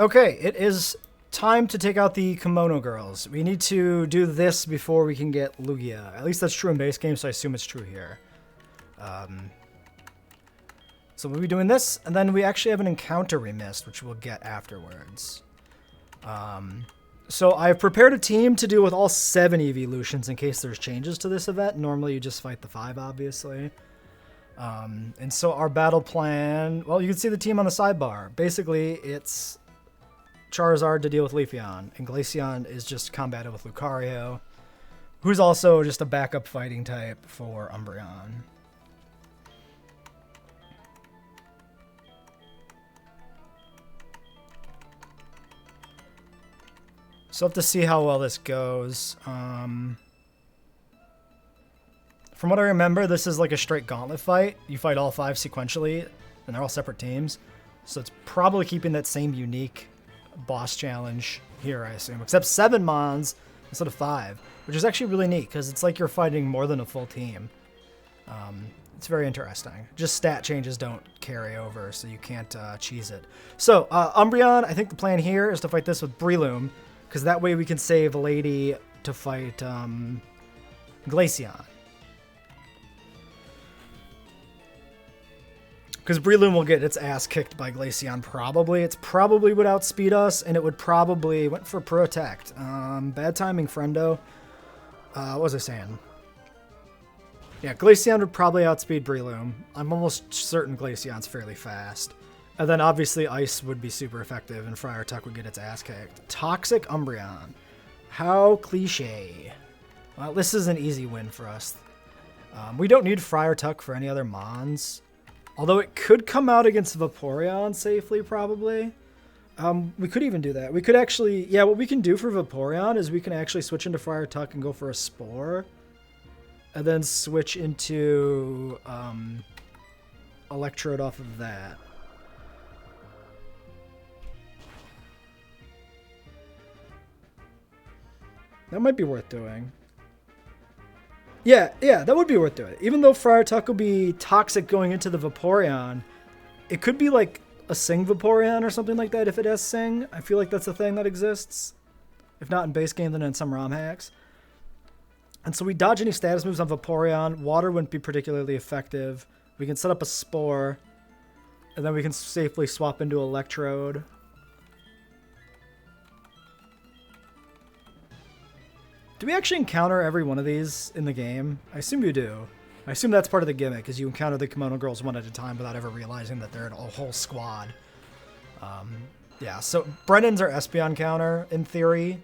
Okay, it is time to take out the Kimono girls. We need to do this before we can get Lugia. At least that's true in base game, so I assume it's true here. So we'll be doing this, and then we actually have an encounter we missed, which we'll get afterwards. So I've prepared a team to deal with all 7 evolutions in case there's changes to this event. Normally you just fight the 5, obviously. And so our battle plan, well, you can see the team on the sidebar. Basically, it's Charizard to deal with Leafeon, and Glaceon is just combated with Lucario, who's also just a backup fighting type for Umbreon. So we'll have to see how well this goes. From what I remember, this is like a straight gauntlet fight. You fight all 5 sequentially, and they're all separate teams. So it's probably keeping that same unique boss challenge here, I assume. Except 7 Mons instead of 5, which is actually really neat, because it's like you're fighting more than a full team. It's very interesting. Just stat changes don't carry over, so you can't cheese it. So, Umbreon, I think the plan here is to fight this with Breloom, because that way we can save Lady to fight Glaceon. Because Breloom will get its ass kicked by Glaceon, probably. It probably would outspeed us, and it would probably... Went for Protect. Bad timing, friendo. What was I saying? Yeah, Glaceon would probably outspeed Breloom. I'm almost certain Glaceon's fairly fast. And then obviously Ice would be super effective, and Friar Tuck would get its ass kicked. Toxic Umbreon. How cliche. Well, this is an easy win for us. We don't need Friar Tuck for any other Mons. Although it could come out against Vaporeon safely, probably. We could even do that. We could actually... Yeah, what we can do for Vaporeon is we can actually switch into Friar Tuck and go for a Spore. And then switch into Electrode off of that. That might be worth doing. Yeah, that would be worth doing. Even though Friar Tuck will be toxic going into the Vaporeon, it could be like a Sing Vaporeon or something like that if it has Sing. I feel like that's a thing that exists. If not in base game, then in some ROM hacks. And so we dodge any status moves on Vaporeon. Water wouldn't be particularly effective. We can set up a Spore, and then we can safely swap into Electrode. Do we actually encounter every one of these in the game? I assume you do. I assume that's part of the gimmick, is you encounter the Kimono girls one at a time without ever realizing that they're in a whole squad. Yeah, so Brennan's our Espeon counter, in theory.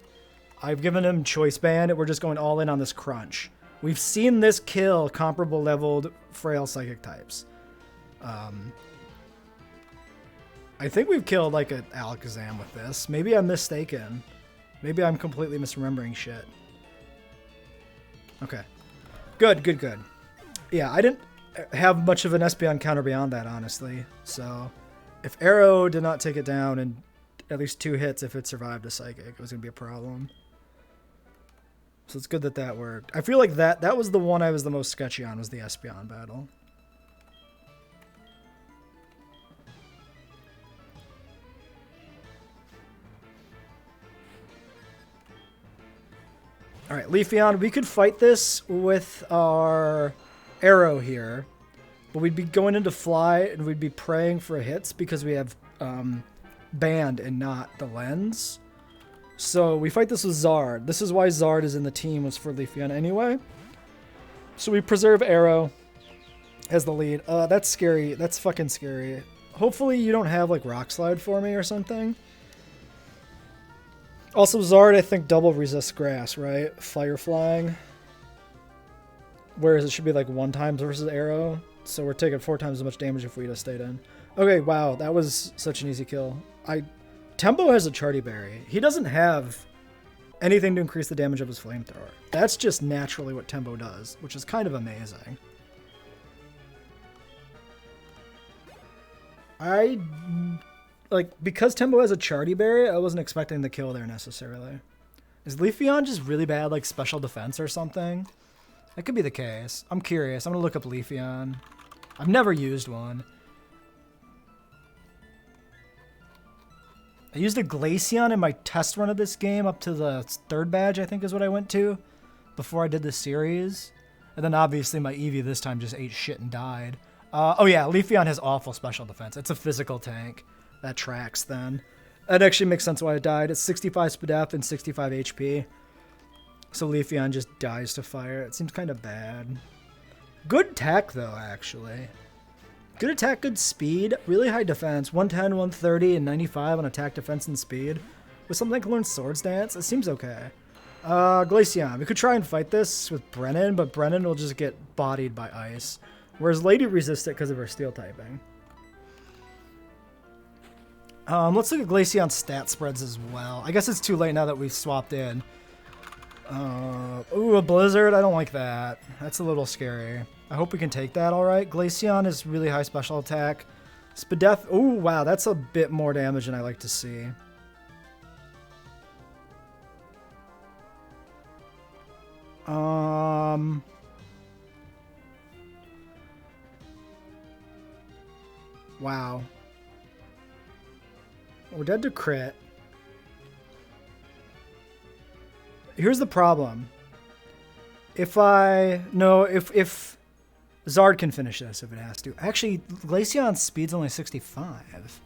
I've given him Choice Band, and we're just going all in on this Crunch. We've seen this kill comparable leveled Frail Psychic types. I think we've killed like an Alakazam with this. Maybe I'm mistaken. Maybe I'm completely misremembering shit. Okay. Good. Yeah, I didn't have much of an Espeon counter beyond that, honestly. So, if Arrow did not take it down in at least 2 hits if it survived a Psychic, it was going to be a problem. So it's good that that worked. I feel like that was the one I was the most sketchy on, was the Espeon battle. Alright, Leafeon, we could fight this with our Arrow here, but we'd be going into Fly and we'd be praying for hits because we have Band and not the Lens. So we fight this with Zard. This is why Zard is in the team, was for Leafeon anyway. So we preserve Arrow as the lead. That's scary. That's fucking scary. Hopefully you don't have like Rock Slide for me or something. Also, Zard, I think, double resists grass, right? Fire Flying. Whereas it should be like 1 time versus Arrow. So we're taking 4 times as much damage if we'd have stayed in. Okay, wow, that was such an easy kill. Tembo has a Charty Berry. He doesn't have anything to increase the damage of his Flamethrower. That's just naturally what Tembo does, which is kind of amazing. Because Tembo has a Charty Berry, I wasn't expecting the kill there necessarily. Is Leafeon just really bad, like special defense or something? That could be the case. I'm curious. I'm gonna look up Leafeon. I've never used one. I used a Glaceon in my test run of this game up to the 3rd badge, I think is what I went to, before I did the series. And then obviously my Eevee this time just ate shit and died. Oh yeah, Leafeon has awful special defense. It's a physical tank. That tracks then. That actually makes sense why it died. It's 65 SPDF and 65 HP. So Leafeon just dies to fire. It seems kind of bad. Good attack though, actually. Good attack, good speed, really high defense. 110, 130, and 95 on attack, defense, and speed. With something like Learn Swords Dance, it seems okay. Glaceon. We could try and fight this with Brennan, but Brennan will just get bodied by ice. Whereas Lady resists it because of her steel typing. Let's look at Glaceon's stat spreads as well. I guess it's too late now that we've swapped in. Ooh, a Blizzard. I don't like that. That's a little scary. I hope we can take that all right. Glaceon is really high special attack. Spadef. Ooh, wow. That's a bit more damage than I like to see. Wow. We're dead to crit. Here's the problem. If Zard can finish this if it has to. Actually, Glaceon's speed's only 65.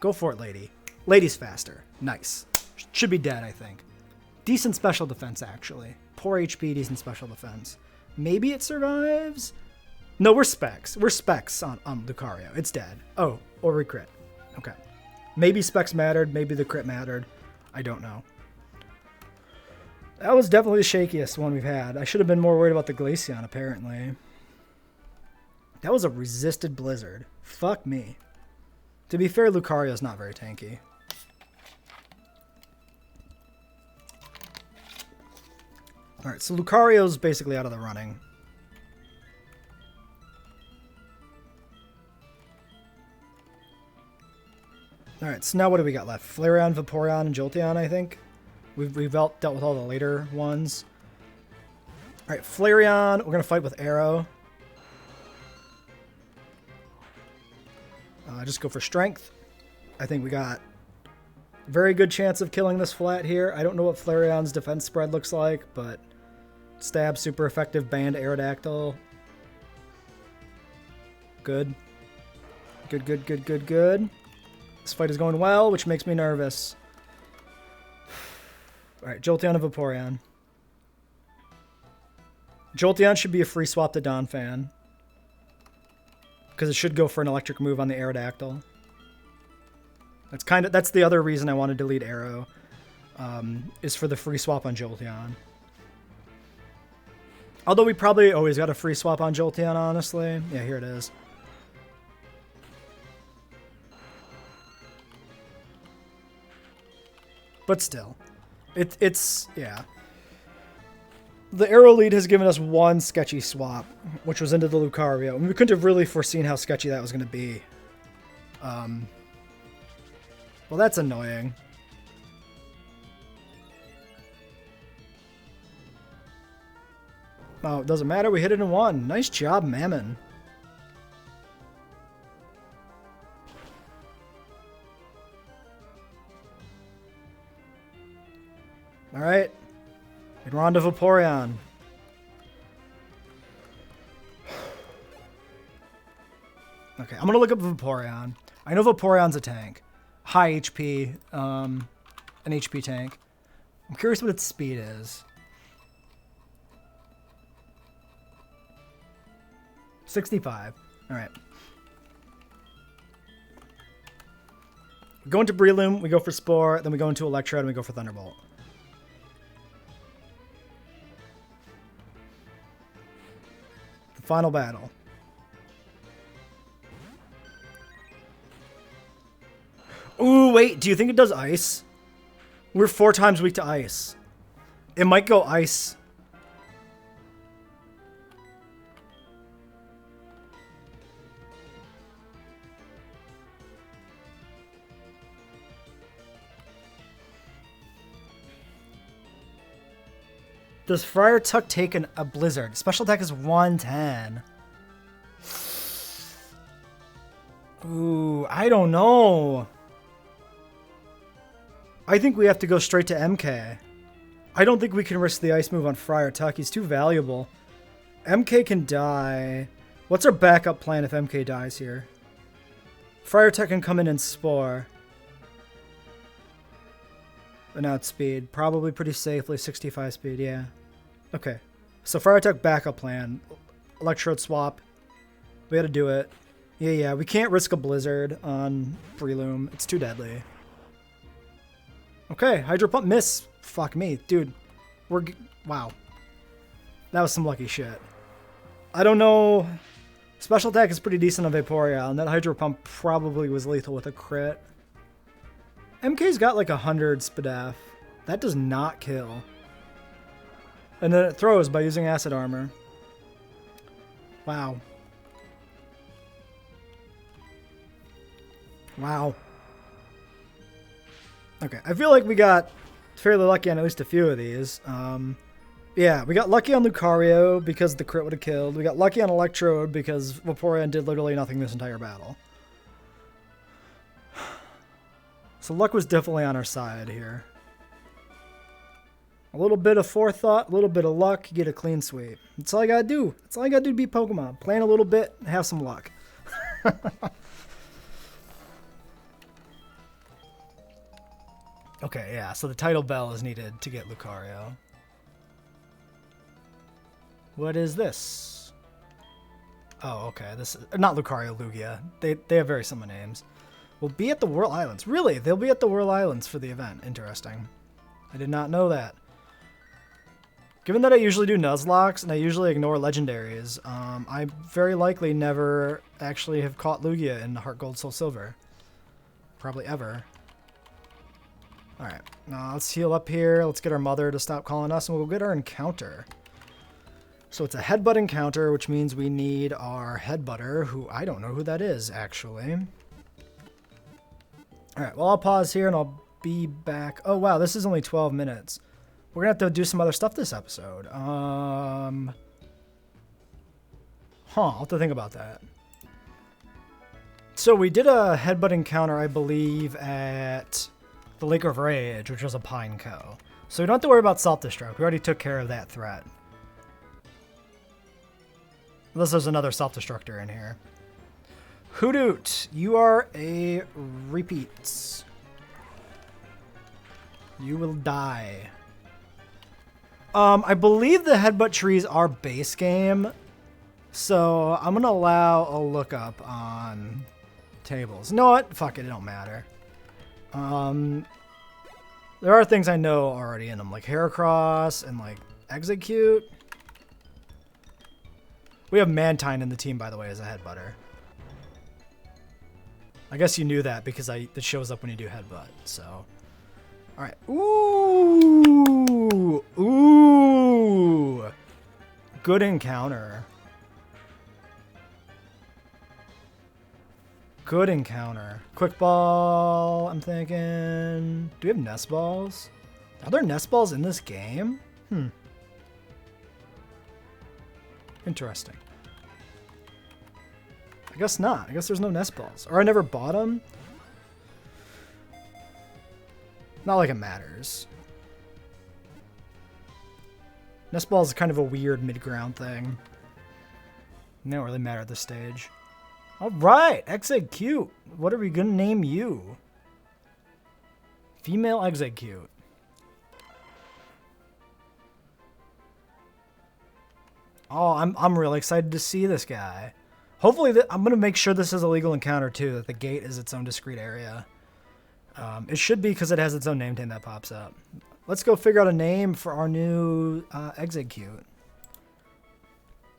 Go for it, Lady. Lady's faster. Nice. Should be dead, I think. Decent special defense, actually. Poor HP, decent special defense. Maybe it survives? No, we're specs. We're specs on Lucario. It's dead. Oh, or we crit. Okay. Maybe specs mattered. Maybe the crit mattered. I don't know. That was definitely the shakiest one we've had. I should have been more worried about the Glaceon, apparently. That was a resisted Blizzard. Fuck me. To be fair, Lucario's not very tanky. Alright, so Lucario's basically out of the running. Alright, so now what do we got left? Flareon, Vaporeon, and Jolteon, I think. We've dealt with all the later ones. Alright, Flareon, we're going to fight with Arrow. Just go for Strength. I think we got a very good chance of killing this flat here. I don't know what Flareon's defense spread looks like, but Stab, super effective, Band, Aerodactyl. Good. Good, good, good, good, good. This fight is going well, which makes me nervous. Alright, Jolteon and Vaporeon. Jolteon should be a free swap to Donphan. Because it should go for an electric move on the Aerodactyl. That's the other reason I wanted to lead Arrow. Is for the free swap on Jolteon. Although we probably always got a free swap on Jolteon, honestly. Yeah, here it is. But still. It's yeah. The Arrow lead has given us one sketchy swap, which was into the Lucario. And we couldn't have really foreseen how sketchy that was going to be. Well, that's annoying. Oh, it doesn't matter. We hit it in one. Nice job, Mammon. All right. And we're on to Vaporeon. Okay, I'm going to look up Vaporeon. I know Vaporeon's a tank. High HP, an HP tank. I'm curious what its speed is. 65. All right. We go into Breloom, we go for Spore, then we go into Electrode, and we go for Thunderbolt. The final battle. Ooh, wait, do you think it does Ice? We're 4 times weak to Ice. It might go Ice. Does Friar Tuck take a Blizzard? Special attack is 110. Ooh, I don't know. I think we have to go straight to MK. I don't think we can risk the ice move on Friar Tuck. He's too valuable. MK can die. What's our backup plan if MK dies here? Friar Tuck can come in and Spore. And outspeed. Probably pretty safely. 65 speed, yeah. Okay. So Friar Tuck backup plan. Electrode swap. We gotta do it. Yeah. We can't risk a Blizzard on Breloom. It's too deadly. Okay. Hydro Pump miss. Fuck me. Dude. Wow. That was some lucky shit. I don't know. Special attack is pretty decent on Vaporeon, and that Hydro Pump probably was lethal with a crit. MK's got like 100 Spadaf. That does not kill. And then it throws by using Acid Armor. Wow. Wow. Okay, I feel like we got fairly lucky on at least a few of these. Yeah, we got lucky on Lucario because the crit would have killed. We got lucky on Electrode because Vaporeon did literally nothing this entire battle. So luck was definitely on our side here. A little bit of forethought, a little bit of luck, you get a clean sweep. That's all I gotta do. That's all I gotta do to beat Pokemon. Plan a little bit, have some luck. Okay, yeah, so the title bell is needed to get Lucario. What is this? Oh, okay. This is not Lucario, Lugia. They have very similar names. We'll be at the Whirl Islands. Really? They'll be at the Whirl Islands for the event. Interesting. I did not know that. Given that I usually do Nuzlocks and I usually ignore legendaries, I very likely never actually have caught Lugia in Heart Gold Soul Silver. Probably ever. Alright, let's heal up here. Let's get our mother to stop calling us, and we'll get our encounter. So it's a headbutt encounter, which means we need our headbutter, who I don't know who that is, actually. Alright, well, I'll pause here, and I'll be back. Oh, wow, this is only 12 minutes. We're going to have to do some other stuff this episode. I'll have to think about that. So we did a headbutt encounter, I believe, at the Lake of Rage, which was a Pineco. So we don't have to worry about Self-Destruct. We already took care of that threat. Unless there's another Self-Destructor in here. Hoothoot, you are a repeat. You will die. I believe the headbutt trees are base game. So I'm going to allow a lookup on tables. You know what? Fuck it, it don't matter. There are things I know already in them, like Heracross and like Execute. We have Mantine in the team, by the way, as a headbutter. I guess you knew that because it shows up when you do headbutt, so. Alright. Ooh! Ooh! Good encounter. Good encounter. Quick Ball, I'm thinking. Do we have Nest Balls? Are there Nest Balls in this game? Interesting. I guess not. I guess there's no Nest Balls. Or I never bought them. Not like it matters. Nest Balls is kind of a weird mid-ground thing. They don't really matter at this stage. Alright, Execute. What are we gonna name you? Female Execute. Oh, I'm really excited to see this guy. Hopefully, I'm going to make sure this is a legal encounter, too, that the gate is its own discrete area. It should be because it has its own name tag that pops up. Let's go figure out a name for our new Execute.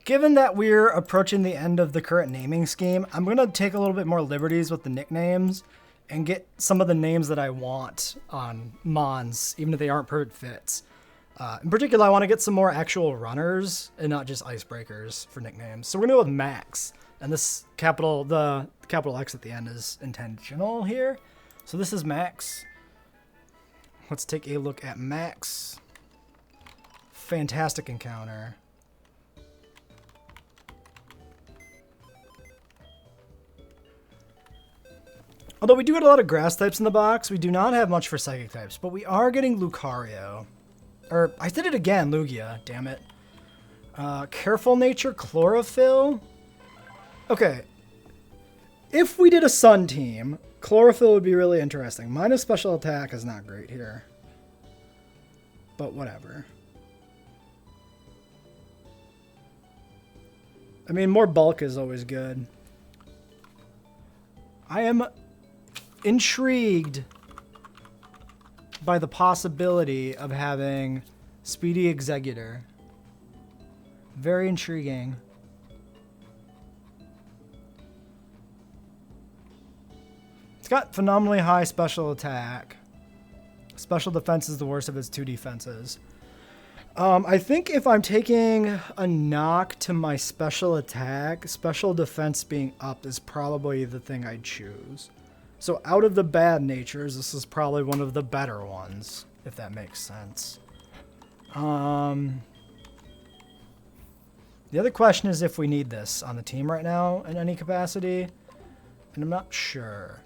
Given that we're approaching the end of the current naming scheme, I'm going to take a little bit more liberties with the nicknames and get some of the names that I want on Mons, even if they aren't perfect fits. In particular, I want to get some more actual runners and not just icebreakers for nicknames. So we're going to go with Max. And this the capital X at the end is intentional here. So this is Max. Let's take a look at Max. Fantastic encounter. Although we do get a lot of grass types in the box, we do not have much for psychic types, but we are getting Lucario. Or, I did it again, Lugia, damn it. Careful Nature, Chlorophyll. Okay. If we did a Sun team, Chlorophyll would be really interesting. Minus special attack is not great here. But whatever. I mean, more bulk is always good. I am intrigued by the possibility of having Speedy Executor. Very intriguing. It's got phenomenally high special attack. Special defense is the worst of its 2 defenses. I think if I'm taking a knock to my special attack, special defense being up is probably the thing I'd choose. So out of the bad natures, this is probably one of the better ones, if that makes sense. The other question is if we need this on the team right now in any capacity, and I'm not sure.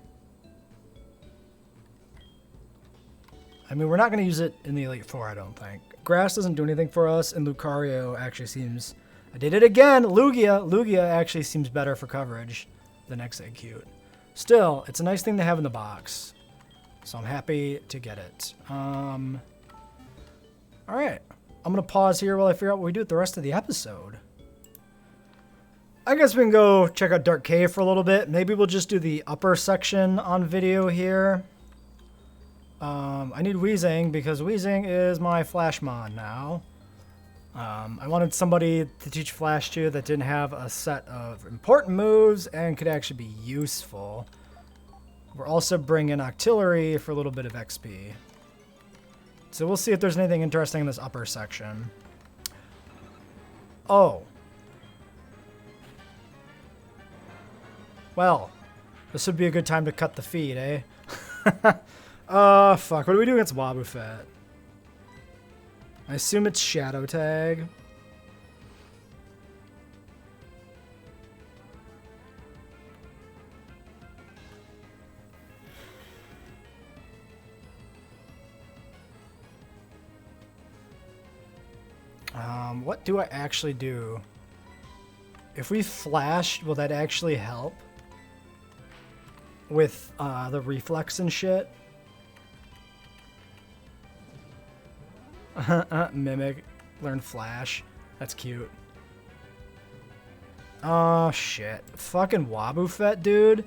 I mean, we're not going to use it in the Elite Four, I don't think. Grass doesn't do anything for us, and Lucario actually seems... I did it again! Lugia! Lugia actually seems better for coverage than Execute. Still, it's a nice thing to have in the box. So I'm happy to get it. Alright. I'm going to pause here while I figure out what we do with the rest of the episode. I guess we can go check out Dark Cave for a little bit. Maybe we'll just do the upper section on video here. I need Weezing because Weezing is my Flashmon now. I wanted somebody to teach Flash to that didn't have a set of important moves and could actually be useful. We're also bringing Octillery for a little bit of XP. So we'll see if there's anything interesting in this upper section. Oh. Well, this would be a good time to cut the feed, eh? Fuck. What do we do against Wobbuffet? I assume it's Shadow Tag. What do I actually do? If we flash, will that actually help? With, the reflex and shit? Mimic. Learn Flash. That's cute. Oh, shit. Fucking Wobbuffet, dude.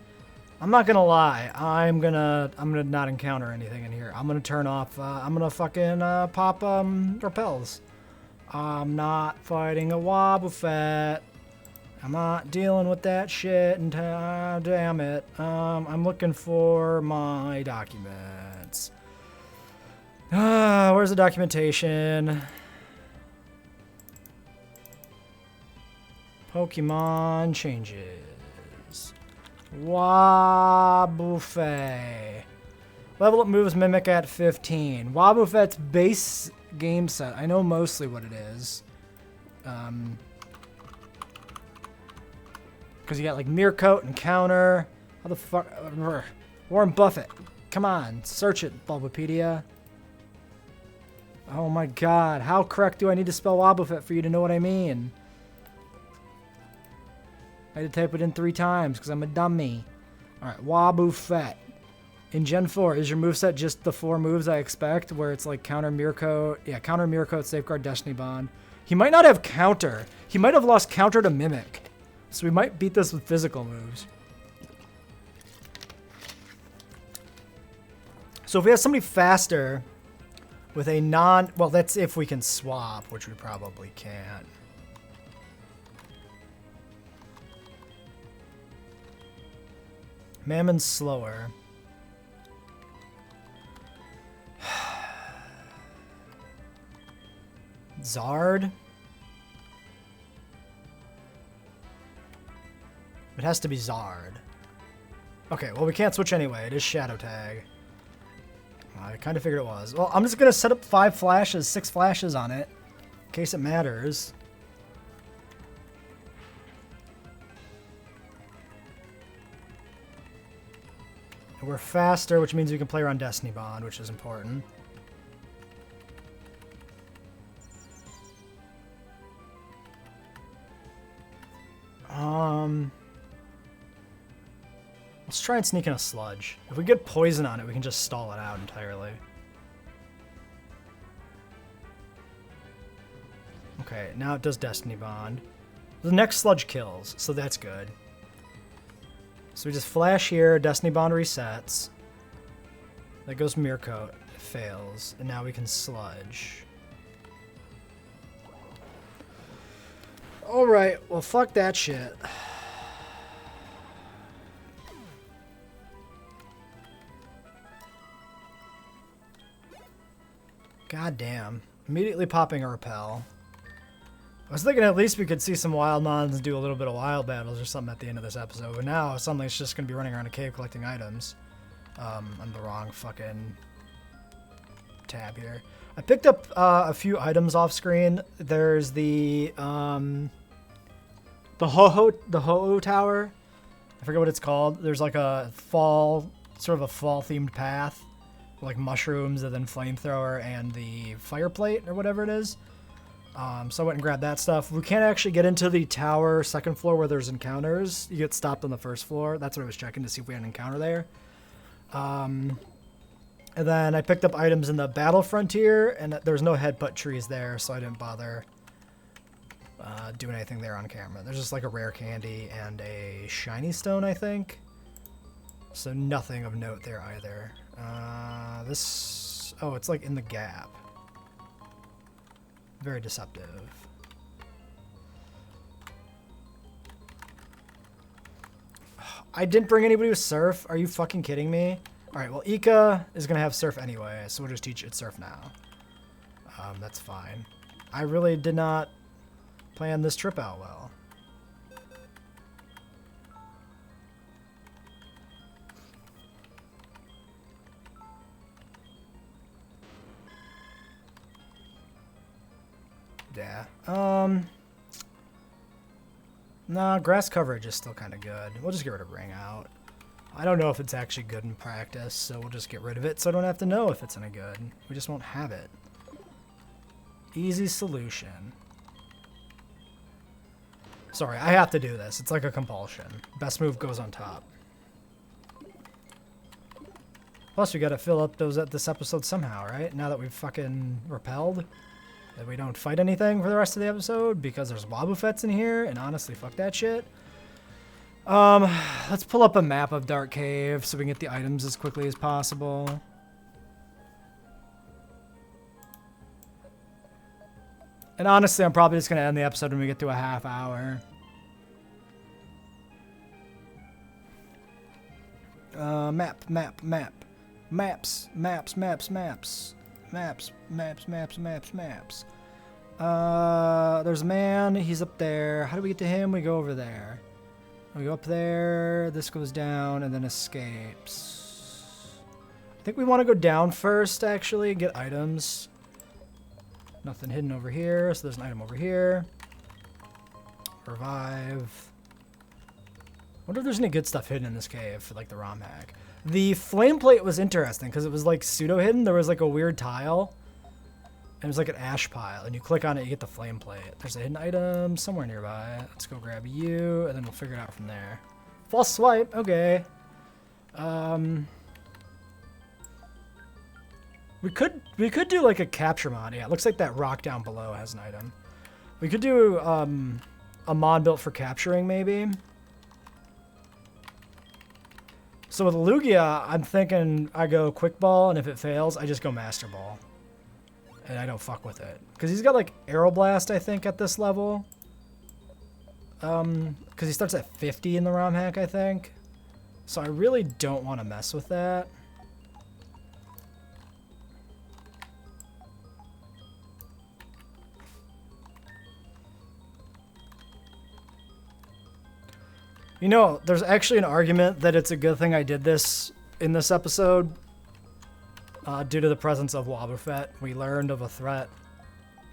I'm not gonna lie. I'm gonna not encounter anything in here. I'm gonna turn off, I'm gonna fucking, pop, repels. I'm not fighting a Wobbuffet. I'm not dealing with that shit until, damn it. I'm looking for my documents. Where's the documentation? Pokemon changes. Wobbuffet. Level up moves Mimic at 15. Wobbuffet's base game set. I know mostly what it is. Because you got like Mirror Coat and Counter. How the fuck? Warren Buffett. Come on, search it, Bulbapedia. Oh my god, how correct do I need to spell Wobbuffet for you to know what I mean? I had to type it in 3 times because I'm a dummy. Alright, Wobbuffet. In Gen 4, is your moveset just the 4 moves I expect, where it's like Counter, Mirror Coat, yeah, Counter, Mirror Coat, Safeguard, Destiny Bond. He might not have Counter. He might have lost Counter to Mimic. So we might beat this with physical moves. So if we have somebody faster with a non... Well, that's if we can swap, which we probably can't. Mammon's slower. Zard? It has to be Zard. Okay, well, we can't switch anyway. It is Shadow Tag. I kind of figured it was. Well, I'm just going to set up 5 flashes, 6 flashes on it, in case it matters. We're faster, which means we can play around Destiny Bond, which is important. Let's try and sneak in a sludge. If we get poison on it, we can just stall it out entirely. Okay, now it does Destiny Bond. The next sludge kills, so that's good. So we just flash here, Destiny Bond resets. That goes Mirror Coat, it fails, and now we can sludge. Alright, well fuck that shit. God damn. Immediately popping a repel. I was thinking at least we could see some wild mons do a little bit of wild battles or something at the end of this episode, but now suddenly it's just going to be running around a cave collecting items. I'm the wrong fucking tab here. I picked up a few items off screen. There's the Ho-Oh Tower. I forget what it's called. There's like a fall, sort of a fall themed path, like mushrooms and then flamethrower and the fire plate or whatever it is. So I went and grabbed that stuff. We can't actually get into the tower second floor where there's encounters. You get stopped on the first floor. That's what I was checking to see if we had an encounter there. And then I picked up items in the battle frontier, and there's no headbutt trees there, so I didn't bother doing anything there on camera. There's just like a rare candy and a shiny stone, I think. So nothing of note there either. Oh, it's like in the gap. Very deceptive. I didn't bring anybody with surf. Are you fucking kidding me? Alright, well, Ika is going to have surf anyway, so we'll just teach it surf now. That's fine. I really did not plan this trip out well. Yeah. Nah, grass coverage is still kind of good. We'll just get rid of Ring Out. I don't know if it's actually good in practice, so we'll just get rid of it so I don't have to know if it's any good. We just won't have it. Easy solution. Sorry, I have to do this. It's like a compulsion. Best move goes on top. Plus, we gotta fill up this episode somehow, right? Now that we've fucking repelled. That we don't fight anything for the rest of the episode because there's Wobbuffets in here, and honestly, fuck that shit. Let's pull up a map of Dark Cave so we can get the items as quickly as possible. And honestly, I'm probably just going to end the episode when we get to a half hour. Map. Maps. There's a man. He's up there. How do we get to him? We go over there. We go up there. This goes down and then escapes. I think we want to go down first, actually, and get items. Nothing hidden over here, so there's an item over here. Revive. Wonder if there's any good stuff hidden in this cave for like the ROM hack. The flame plate was interesting because it was like pseudo hidden. There was like a weird tile. And it was like an ash pile. And you click on it, you get the flame plate. There's a hidden item somewhere nearby. Let's go grab you, and then we'll figure it out from there. False swipe. Okay. We could do like a capture mod. Yeah, it looks like that rock down below has an item. We could do a mod built for capturing maybe. So with Lugia, I'm thinking I go quick ball, and if it fails, I just go master ball. And I don't fuck with it. Because he's got like Aeroblast, I think, at this level. Because he starts at 50 in the ROM hack, I think. So I really don't want to mess with that. You know, there's actually an argument that it's a good thing I did this in this episode. Due to the presence of Wobbuffet, we learned of a threat.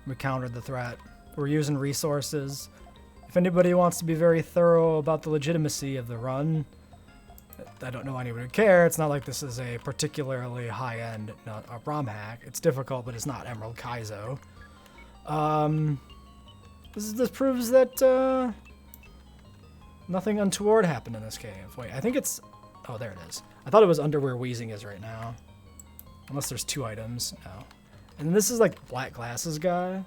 We countered the threat. We're using resources. If anybody wants to be very thorough about the legitimacy of the run, I don't know anyone would care. It's not like this is a particularly high-end ROM hack. It's difficult, but it's not Emerald Kaizo. This proves that nothing untoward happened in this cave. Wait, I think it's... Oh, there it is. I thought it was under where Wheezing is right now. Unless there's 2 items. No. And then this is like Black Glasses guy.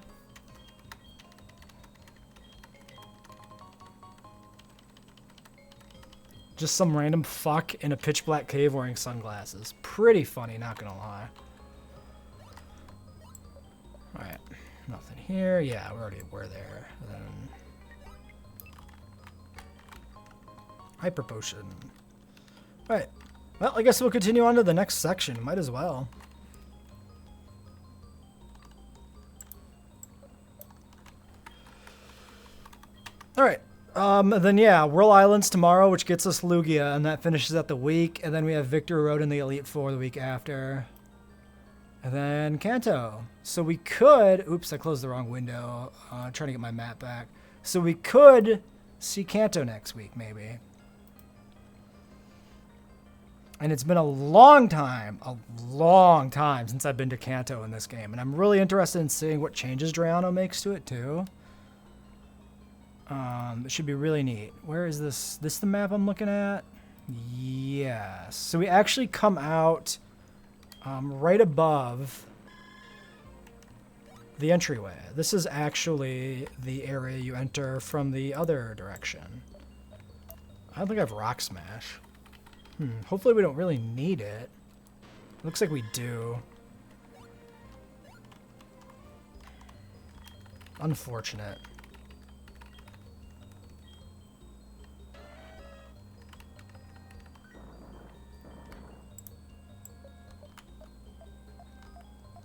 Just some random fuck in a pitch black cave wearing sunglasses. Pretty funny, not gonna lie. Alright. Nothing here. Yeah, we already were there. Then... Hyper Potion. Alright. Well, I guess we'll continue on to the next section. Might as well. Alright. Then yeah, Whirl Islands tomorrow, which gets us Lugia, and that finishes out the week. And then we have Victory Road in the Elite Four the week after. And then Kanto. So we could... Oops, I closed the wrong window. Trying to get my map back. So we could see Kanto next week, maybe. And it's been a long time since I've been to Kanto in this game. And I'm really interested in seeing what changes Drayano makes to it, too. It should be really neat. Where is this? This the map I'm looking at? Yes. So we actually come out right above the entryway. This is actually the area you enter from the other direction. I don't think I have Rock Smash. Hopefully we don't really need it. Looks like we do. Unfortunate.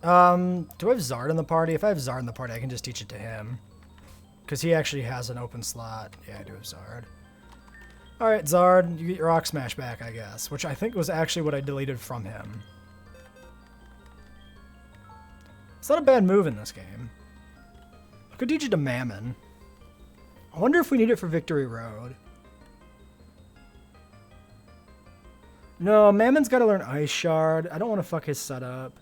Do I have Zard in the party? If I have Zard in the party, I can just teach it to him. Because he actually has an open slot. Yeah, I do have Zard. Alright, Zard, you get your Rock Smash back, I guess. Which I think was actually what I deleted from him. It's not a bad move in this game. I could teach it to Mammon. I wonder if we need it for Victory Road. No, Mammon's got to learn Ice Shard. I don't want to fuck his setup.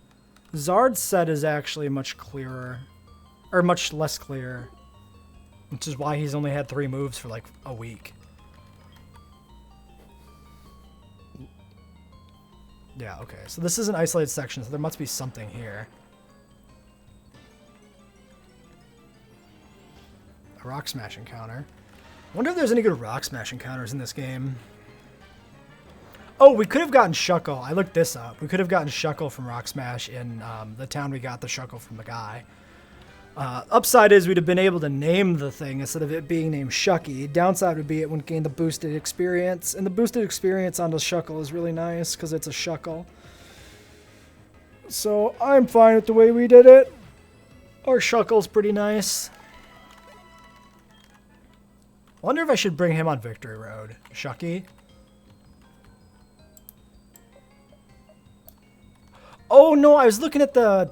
Zard's set is actually much clearer. Or much less clear. Which is why he's only had 3 moves for like a week. Yeah, okay. So this is an isolated section, so there must be something here. A Rock Smash encounter. I wonder if there's any good Rock Smash encounters in this game. Oh, we could have gotten Shuckle. I looked this up. We could have gotten Shuckle from Rock Smash in the town we got the Shuckle from the guy. Upside is we'd have been able to name the thing instead of it being named Shucky. Downside would be it wouldn't gain the boosted experience. And the boosted experience on the Shuckle is really nice because it's a Shuckle. So I'm fine with the way we did it. Our Shuckle's pretty nice. I wonder if I should bring him on Victory Road. Shucky. Oh no, I was looking at the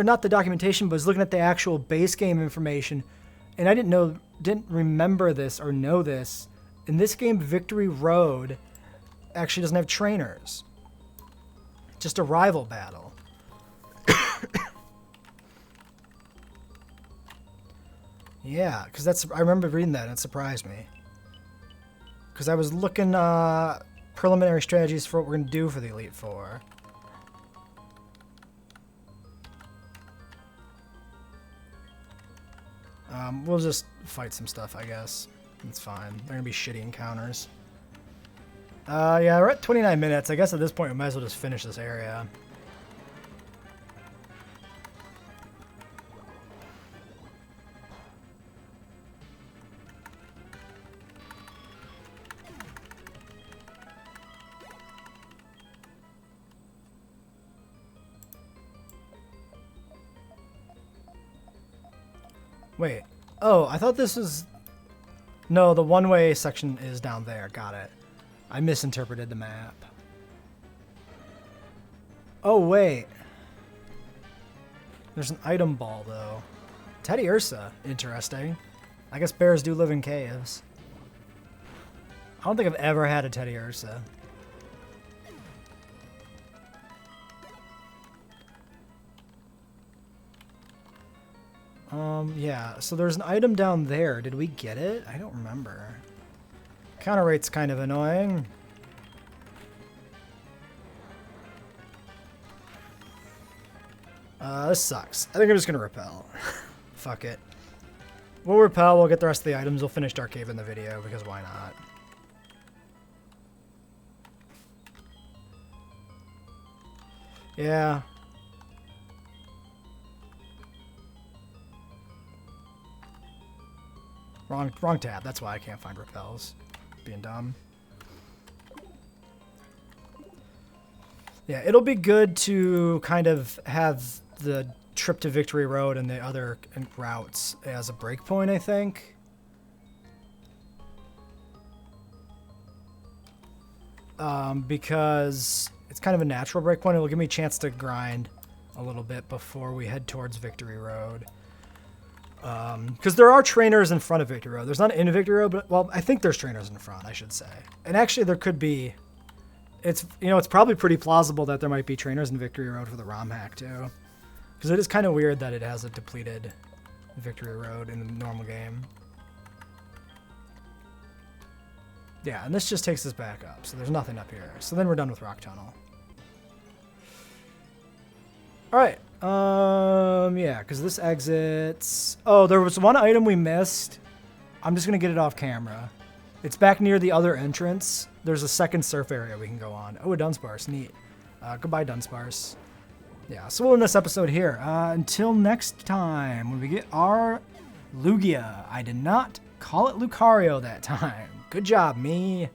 not the documentation, but I was looking at the actual base game information, and I didn't remember this or know this. In this game, Victory Road actually doesn't have trainers. Just a rival battle. Yeah, because I remember reading that and it surprised me. Because I was looking preliminary strategies for what we're gonna do for the Elite Four. We'll just fight some stuff, I guess. It's fine. They're gonna be shitty encounters. Yeah, we're at 29 minutes. I guess at this point we might as well just finish this area. Wait. Oh, I thought this was... No, the one-way section is down there. Got it. I misinterpreted the map. Oh, wait. There's an item ball, though. Teddy Ursa. Interesting. I guess bears do live in caves. I don't think I've ever had a Teddy Ursa. Yeah, so there's an item down there. Did we get it? I don't remember. Counter rate's kind of annoying. This sucks. I think I'm just gonna repel. Fuck it. We'll repel, we'll get the rest of the items, we'll finish Dark Cave in the video, because why not? Yeah. Wrong tab, that's why I can't find repels. Being dumb. Yeah, it'll be good to kind of have the trip to Victory Road and the other routes as a breakpoint, I think. Because it's kind of a natural breakpoint. It'll give me a chance to grind a little bit before we head towards Victory Road. Because there are trainers in front of Victory Road. There's not in Victory Road, but, well, I think there's trainers in front, I should say. And actually, there could be... It's probably pretty plausible that there might be trainers in Victory Road for the ROM hack, too. Because it is kind of weird that it has a depleted Victory Road in the normal game. Yeah, and this just takes us back up, so there's nothing up here. So then we're done with Rock Tunnel. Alright, yeah, because this exits... Oh, there was one item we missed. I'm just going to get it off camera. It's back near the other entrance. There's a second surf area we can go on. Oh, a Dunsparce. Neat. Goodbye, Dunsparce. Yeah, so we'll end this episode here. Until next time, when we get our Lugia. I did not call it Lucario that time. Good job, me.